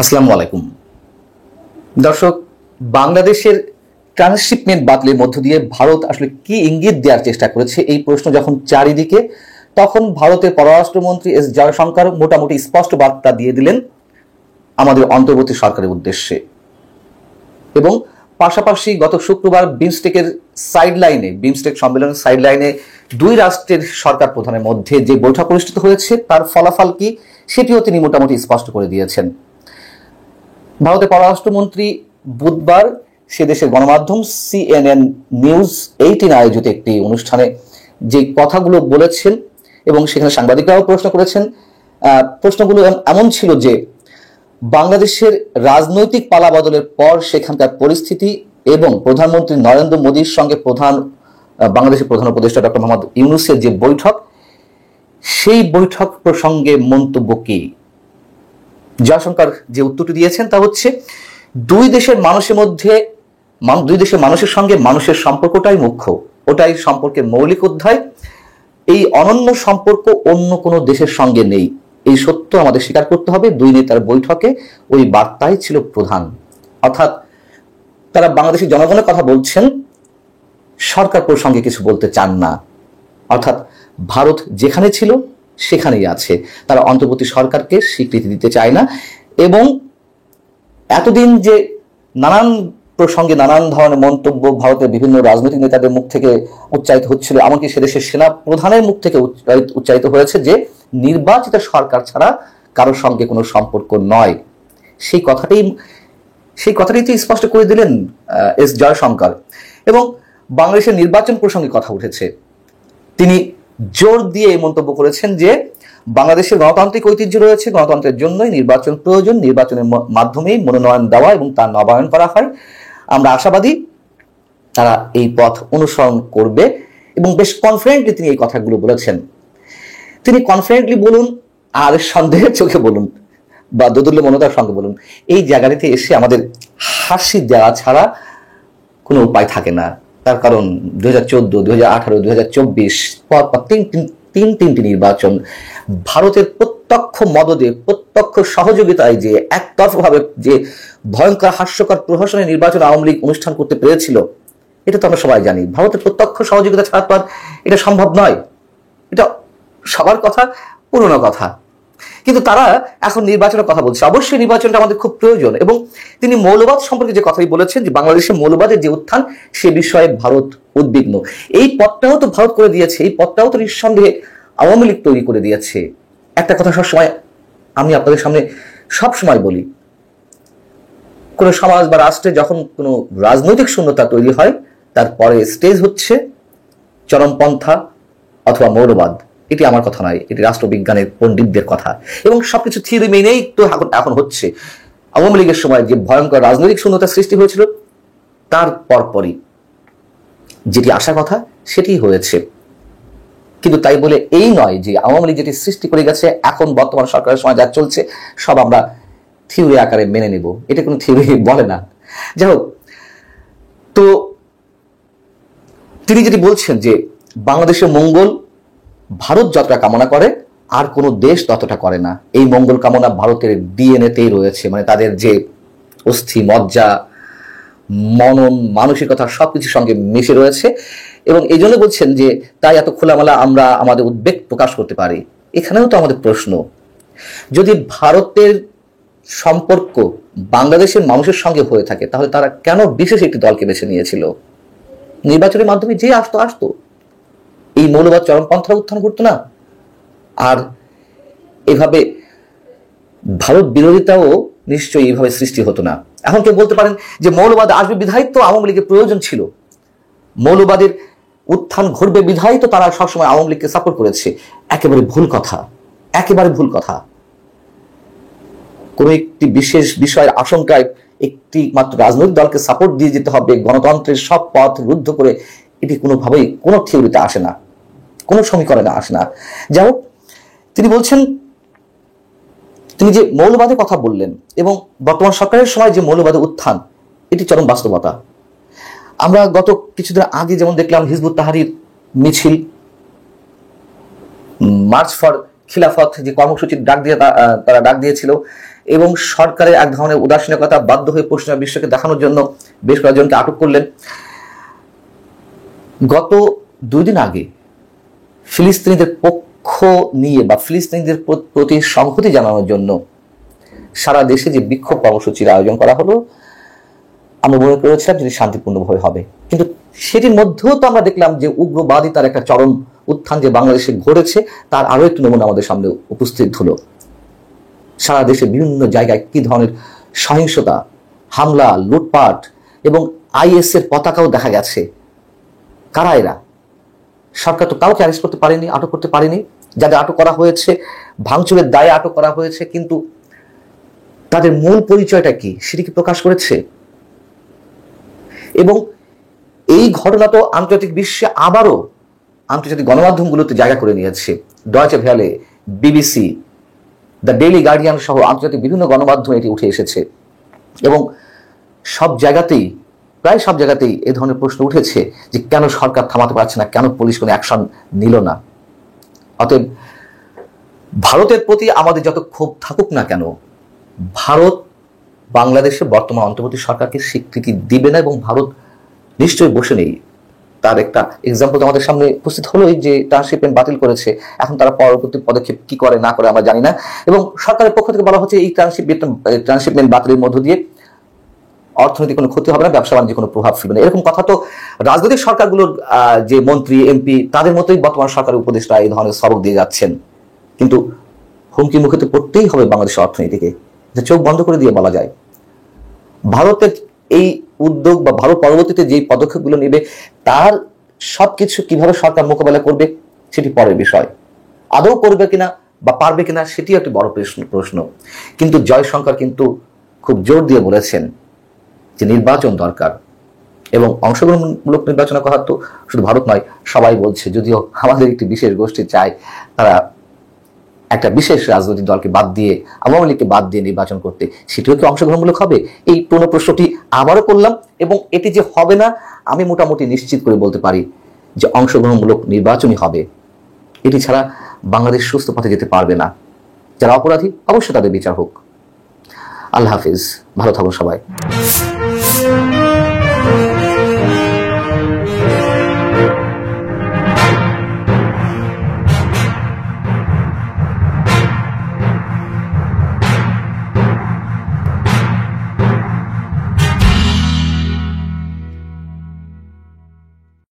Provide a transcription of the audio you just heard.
আসসালামু আলাইকুম দর্শক, বাংলাদেশের ট্রান্সশিপমেন্ট বাতিলের মধ্য দিয়ে ভারত আসলে কি ইঙ্গিত দেওয়ার চেষ্টা করেছে এই প্রশ্ন যখন চারিদিকে, তখন ভারতের পররাষ্ট্রমন্ত্রী এস জয়শঙ্কর মোটামুটি স্পষ্ট বার্তা দিয়ে দিলেন আমাদের অন্তর্বর্তী সরকারের উদ্দেশ্যে। এবং পাশাপাশি গত শুক্রবার বিমস্টেক সম্মেলনের সাইডলাইনে দুই রাষ্ট্রের সরকার প্রধানের মধ্যে যে বৈঠক অনুষ্ঠিত হয়েছে তার ফলাফল কি সেটিও তিনি মোটামুটি স্পষ্ট করে দিয়েছেন। ভারতের পররাষ্ট্রমন্ত্রী বুধবার সে দেশের গণমাধ্যম CNN নিউজ 18 আয়োজিত একটি অনুষ্ঠানে যে কথাগুলো বলেছেন এবং সেখানে সাংবাদিকরাও প্রশ্ন করেছেন, প্রশ্নগুলো এমন ছিল যে বাংলাদেশের রাজনৈতিক পালাবদলের পর সেখানকার পরিস্থিতি এবং প্রধানমন্ত্রী নরেন্দ্র মোদীর সঙ্গে বাংলাদেশের প্রধান উপদেষ্টা ডক্টর মোহাম্মদ ইউনূসের যে বৈঠক, সেই বৈঠক প্রসঙ্গে মন্তব্য কি। জয়শঙ্কর যে উত্তরটি দিয়েছেন তা হচ্ছে দুই দেশের মানুষের সঙ্গে মানুষের সম্পর্কটাই মুখ্য, ওটাই সম্পর্কের মৌলিক অধ্যায়। এই অনন্য সম্পর্ক অন্য কোনো দেশের সঙ্গে নেই, এই সত্য আমাদের স্বীকার করতে হবে। দুই নেতার বৈঠকে ওই বার্তাই ছিল প্রধান, অর্থাৎ তারা বাংলাদেশের জনগণের কথা বলছেন, সরকার প্রসঙ্গে কিছু বলতে চান না। অর্থাৎ ভারত যেখানে ছিল সেখানেই আছে, তারা অন্তর্বর্তী সরকারকে স্বীকৃতি দিতে চায় না। এবং এতদিন যে নানান প্রসঙ্গে নানান ধরনের মন্তব্য ভারতের বিভিন্ন রাজনৈতিক নেতাদের মুখ থেকে উচ্চারিত হচ্ছিল, এমনকি সেদেশের সেনা প্রধানের মুখ থেকে উচ্চারিত হয়েছে যে নির্বাচিত সরকার ছাড়া কারোর সঙ্গে কোনো সম্পর্ক নয়, সেই কথাটাই তো স্পষ্ট করে দিলেন এস জয়শঙ্কর। এবং বাংলাদেশের নির্বাচন প্রসঙ্গে কথা উঠেছে, তিনি জোর দিয়ে এই মন্তব্য করেছেন যে বাংলাদেশের গণতান্ত্রিক ঐতিহ্য রয়েছে, গণতন্ত্রের জন্যই নির্বাচন প্রয়োজন, নির্বাচনের মাধ্যমেই মনোনয়ন দেওয়া এবং তার নবায়ন করা হয়। আমরা আশাবাদী তারা এই পথ অনুসরণ করবে। এবং বেশ কনফিডেন্টলি তিনি এই কথাগুলো বলেছেন। তিনি কনফিডেন্টলি বলুন আর সন্দেহের চোখে বলুন বা দোদুল্য মনতার সঙ্গে বলুন, এই জায়গাটিতে এসে আমাদের হাসি দেওয়া ছাড়া কোনো উপায় থাকে না। তার কারণ 2014, 2018, 2024 পর তিনটি নির্বাচন ভারতের প্রত্যক্ষ মদদে, প্রত্যক্ষ সহযোগিতায় যে একতরফাভাবে যে ভয়ঙ্কর হাস্যকর প্রহসনের নির্বাচন আওয়ামী লীগ অনুষ্ঠান করতে পেরেছিল, এটা তো আমরা সবাই জানি। ভারতের প্রত্যক্ষ সহযোগিতা ছাড়া তো আর এটা সম্ভব নয়, এটা সবার কথা, পুরনো কথা। কিন্তু তারা এখন নির্বাচনের কথা বলছে। অবশ্যই নির্বাচনটা আমাদের খুব প্রয়োজন। এবং তিনি মৌলবাদ সম্পর্কে যে কথাই বলেছেন যে বাংলাদেশের মৌলবাদের যে উত্থান, সে বিষয়ে ভারত উদ্বিগ্ন। এই পথটাও তো ভারত করে দিয়েছে, এই পথটাও তো নিঃসন্দেহে আওয়ামী লীগ তৈরি করে দিয়েছে। একটা কথা সবসময় আমি আপনাদের সামনে সবসময় বলি, কোনো সমাজ বা রাষ্ট্রে যখন কোনো রাজনৈতিক শূন্যতা তৈরি হয়, তারপরে স্টেজ হচ্ছে চরমপন্থা অথবা মৌলবাদ। এটি আমার কথা নয়, এটি রাষ্ট্রবিজ্ঞানের পণ্ডিতদের কথা। এবং সবকিছু থিওরি মেনেই তো এখন হচ্ছে। আওয়ামী লীগের সময় যে ভয়ঙ্কর রাজনৈতিক শূন্যতা সৃষ্টি হয়েছিল, তার পরপরই যেটি আসার কথা সেটি হয়েছে। কিন্তু তাই বলে এই নয় যে আওয়ামী লীগ যেটি সৃষ্টি করে গেছে, এখন বর্তমান সরকারের সময় যা চলছে সব আমরা থিওরি আকারে মেনে নেব, এটা কোনো থিওরি বলে না। যাই হোক, তো তিনি যেটি বলছেন যে বাংলাদেশের মঙ্গল ভারত যতটা কামনা করে আর কোনো দেশ ততটা করে না। এই মঙ্গল কামনা ভারতের ডিএনএতেই রয়েছে, মানে তাদের যে অস্থি মজ্জা মনন মানসিকতা সবকিছুর সঙ্গে মিশে রয়েছে। এবং এই জন্য বলছেন যে তাই এত খোলামেলা আমরা আমাদের উদ্বেগ প্রকাশ করতে পারি। এখানেও তো আমাদের প্রশ্ন, যদি ভারতের সম্পর্ক বাংলাদেশের মানুষের সঙ্গে হয়ে থাকে, তাহলে তারা কেন বিশেষ একটি দলকে বেছে নিয়েছিল? নির্বাচনের মাধ্যমে যে আসতো এই মৌলবাদ চরমপন্থার উত্থান ঘটতো না, আর এভাবে ভারত বিরোধিতাও নিশ্চয়ই এইভাবে সৃষ্টি হতো না। এখন কেউ বলতে পারেন যে মৌলবাদ আসবে বিধায় তো আওয়ামী লীগের প্রয়োজন ছিল, মৌলবাদের উত্থান ঘটবে বিধায় তো তারা সবসময় আওয়ামী লীগকে সাপোর্ট করেছে। একেবারে ভুল কথা, একেবারে ভুল কথা। কোন একটি বিশেষ বিষয়ের আশঙ্কায় একটি মাত্র রাজনৈতিক দলকে সাপোর্ট দিয়ে যেতে হবে, গণতন্ত্রের সব পথ রুদ্ধ করে, এটি কোনোভাবেই কোনো থিওরিতে আসে না, কোনো সমীকরণে আসে না। যাই হোক, তিনি বলছেন, তিনি যে মৌলবাদের কথা বললেন এবং বর্তমান সরকারের সময় যে মৌলবাদের উত্থান, এটি চরম বাস্তবতা। আমরা গত কিছুদিন আগে যেমন দেখলাম হিজবুত তাহরির মিছিল, মার্চ ফর খিলাফত যে কর্মসূচির তারা ডাক দিয়েছিল, এবং সরকারের এক ধরনের উদাসীনতা, বাধ্য হয়ে পশ্চিমা বিশ্বকে দেখানোর জন্য বেশ কয়েকজনকে আটক করলেন। গত 2 দিন আগে ফিলিস্তিনিদের পক্ষ নিয়ে বা ফিলিস্তিনিদের প্রতি সংহতি জানানোর জন্য সারা দেশে যে বিক্ষোভ কর্মসূচির আয়োজন করা হলো, আমরা মনে করেছিলাম যেটি শান্তিপূর্ণভাবে হবে, কিন্তু সেটির মধ্যেও তো আমরা দেখলাম যে উগ্রবাদী তার একটা চরম উত্থান যে বাংলাদেশে ঘটেছে, তার আরো একটু নমুনা আমাদের সামনে উপস্থিত হলো। সারা দেশে বিভিন্ন জায়গায় কি ধরনের সহিংসতা, হামলা, লুটপাট এবং আইএস এর পতাকাও দেখা গেছে। কারা এরা? সরকার তো কাউকে অ্যারেস্ট করতে পারেনি, আটক করতে পারেনি। যাদের আটক করা হয়েছে ভাঙচুরের দায়ে আটক করা হয়েছে, কিন্তু তাদের মূল পরিচয়টা কি সেটি কি প্রকাশ করেছে? এবং এই ঘটনা তো আন্তর্জাতিক বিশ্বে আবারও আন্তর্জাতিক গণমাধ্যমগুলোতে জায়গা করে নিয়েছে। Deutsche Welle, BBC, the daily guardian সহ আন্তর্জাতিক বিভিন্ন গণমাধ্যমে এটি উঠে এসেছে এবং প্রায় সব জায়গাতেই এই ধরনের প্রশ্ন উঠেছে যে কেন সরকার থামাতে পারছে না, কেন পুলিশ কোনো অ্যাকশন নিল না। অতএব ভারতের প্রতি আমাদের যত ক্ষোভ থাকুক না কেন, ভারত বাংলাদেশে বর্তমান অন্তর্বর্তী সরকারকে স্বীকৃতি দিবে না এবং ভারত নিশ্চয়ই বসে নেই। তার একটা এক্সাম্পল আমাদের সামনে উপস্থিত হলো, যে ট্রান্সশিপমেন্ট বাতিল করেছে। এখন তারা পরবর্তী পদক্ষেপ কি করে না করে আমরা জানি না, এবং সরকারের পক্ষ থেকে বলা হচ্ছে এই ট্রান্সশিপমেন্ট বাতিলের মধ্য দিয়ে অর্থনৈতিক কোনো ক্ষতি হবে না, ব্যবসা বাণিজ্যে কোনো প্রভাব ফেলবে না। এরকম কথা তো রাজনৈতিক সরকারগুলোর যে মন্ত্রী, এমপি, তাদের মতোই বর্তমান সরকারের উপদেষ্টা এই ধরনের সবক দিয়ে যাচ্ছেন। কিন্তু হুমকি মুখে তো পড়তেই হবে বাংলাদেশের অর্থনীতিকে, চোখ বন্ধ করে দিয়ে বলা যায়। ভারতের এই উদ্যোগ বা ভারত পরবর্তীতে যে পদক্ষেপগুলো নেবে তার সবকিছু কিভাবে সরকার মোকাবেলা করবে সেটি পরের বিষয়। আদৌ করবে কিনা বা পারবে কিনা সেটি একটি বড় প্রশ্ন। কিন্তু জয়শঙ্কর কিন্তু খুব জোর দিয়ে বলেছেন যে নির্বাচন দরকার, এবং অংশগ্রহণমূলক নির্বাচনের কথা তো শুধু ভারত নয়, সবাই বলছে। যদিও আমাদের একটি বিশেষ গোষ্ঠী চায় তারা একটা বিশেষ রাজনৈতিক দলকে বাদ দিয়ে, আওয়ামী লীগকে বাদ দিয়ে নির্বাচন করতে, সেটিও কি অংশগ্রহণমূলক হবে? এই পুনঃ প্রশ্নটি আবারও করলাম, এবং এটি যে হবে না আমি মোটামুটি নিশ্চিত করে বলতে পারি যে অংশগ্রহণমূলক নির্বাচনই হবে। এটি ছাড়া বাংলাদেশ সুস্থ পথে যেতে পারবে না। যারা অপরাধী অবশ্যই তাদের বিচার হোক। আল্লাহ হাফিজ, ভালো থাকুন সবাই।